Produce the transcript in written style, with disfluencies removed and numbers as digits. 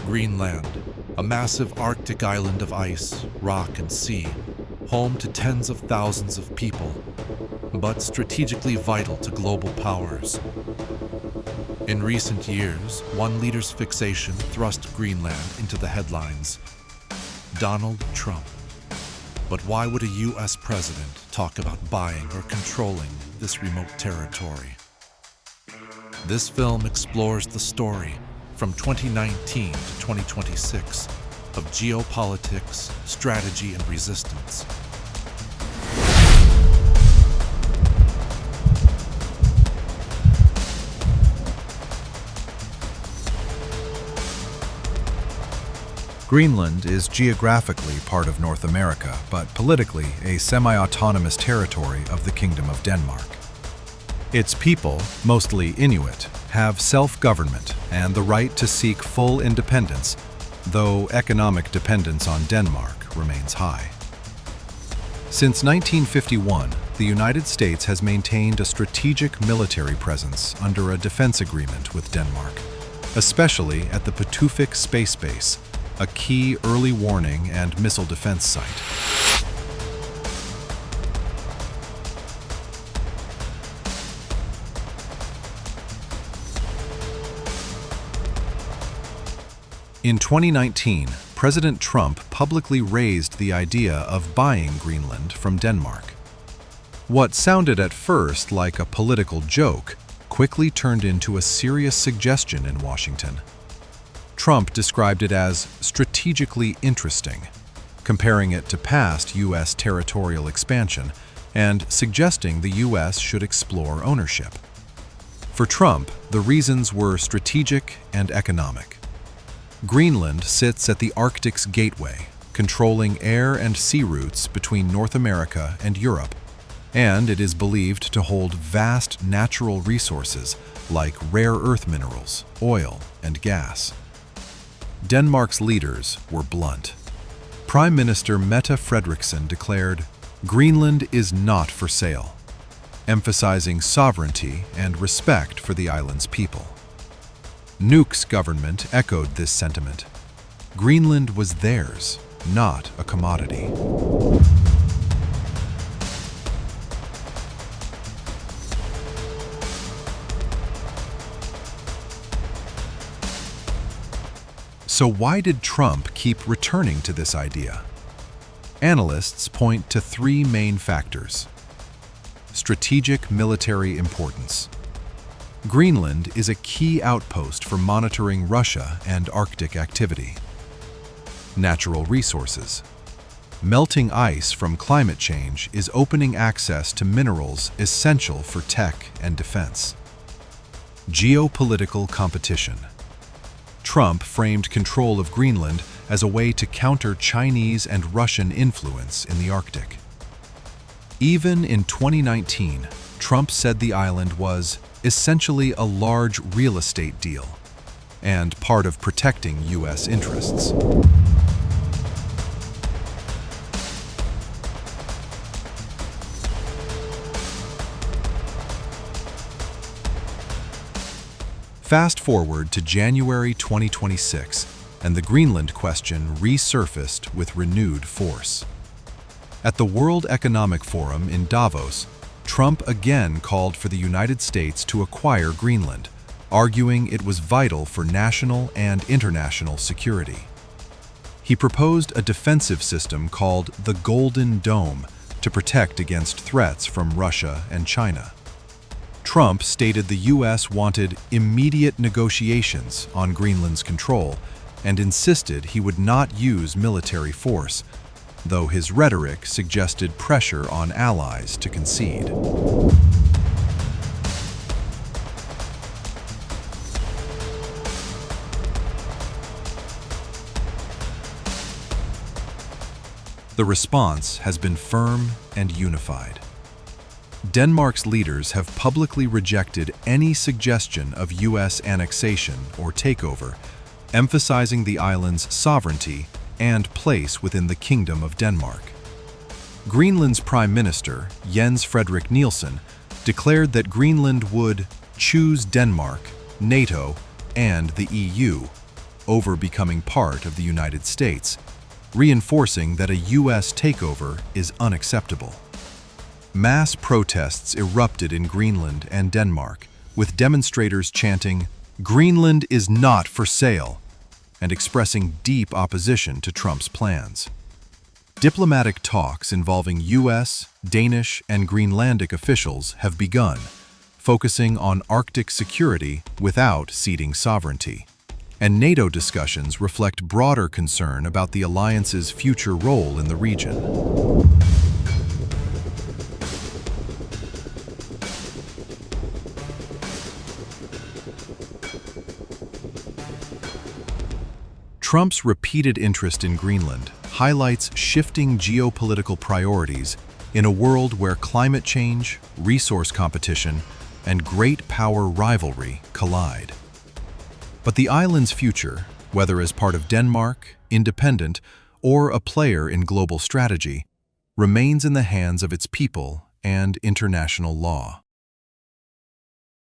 Greenland, a massive Arctic island of ice, rock, and sea, home to tens of thousands of people, but strategically vital to global powers. In recent years, one leader's fixation thrust Greenland into the headlines: Donald Trump. But why would a US president talk about buying or controlling this remote territory? This film explores the story from 2019 to 2026 of geopolitics, strategy, and resistance. Greenland is geographically part of North America, but politically a semi-autonomous territory of the Kingdom of Denmark. Its people, mostly Inuit, have self-government and the right to seek full independence, though economic dependence on Denmark remains high. Since 1951, the United States has maintained a strategic military presence under a defense agreement with Denmark, especially at the Pituffik Space Base, a key early warning and missile defense site. In 2019, President Trump publicly raised the idea of buying Greenland from Denmark. What sounded at first like a political joke quickly turned into a serious suggestion in Washington. Trump described it as strategically interesting, comparing it to past U.S. territorial expansion and suggesting the U.S. should explore ownership. For Trump, the reasons were strategic and economic. Greenland sits at the Arctic's gateway, controlling air and sea routes between North America and Europe, and it is believed to hold vast natural resources like rare earth minerals, oil, and gas. Denmark's leaders were blunt. Prime Minister Mette Frederiksen declared, "Greenland is not for sale," emphasizing sovereignty and respect for the island's people. Nuuk's government echoed this sentiment. Greenland was theirs, not a commodity. So why did Trump keep returning to this idea? Analysts point to three main factors. Strategic military importance. Greenland is a key outpost for monitoring Russia and Arctic activity. Natural resources. Melting ice from climate change is opening access to minerals essential for tech and defense. Geopolitical competition. Trump framed control of Greenland as a way to counter Chinese and Russian influence in the Arctic. Even in 2019, Trump said the island was essentially a large real estate deal and part of protecting U.S. interests. Fast forward to January 2026, and the Greenland question resurfaced with renewed force. At the World Economic Forum in Davos, Trump again called for the United States to acquire Greenland, arguing it was vital for national and international security. He proposed a defensive system called the Golden Dome to protect against threats from Russia and China. Trump stated the U.S. wanted immediate negotiations on Greenland's control and insisted he would not use military force, though his rhetoric suggested pressure on allies to concede. The response has been firm and unified. Denmark's leaders have publicly rejected any suggestion of U.S. annexation or takeover, emphasizing the island's sovereignty and place within the Kingdom of Denmark. Greenland's Prime Minister, Jens Frederik Nielsen, declared that Greenland would choose Denmark, NATO, and the EU, over becoming part of the United States, reinforcing that a U.S. takeover is unacceptable. Mass protests erupted in Greenland and Denmark, with demonstrators chanting, "Greenland is not for sale," and expressing deep opposition to Trump's plans. Diplomatic talks involving U.S., Danish, and Greenlandic officials have begun, focusing on Arctic security without ceding sovereignty. And NATO discussions reflect broader concern about the alliance's future role in the region. Trump's repeated interest in Greenland highlights shifting geopolitical priorities in a world where climate change, resource competition, and great power rivalry collide. But the island's future, whether as part of Denmark, independent, or a player in global strategy, remains in the hands of its people and international law.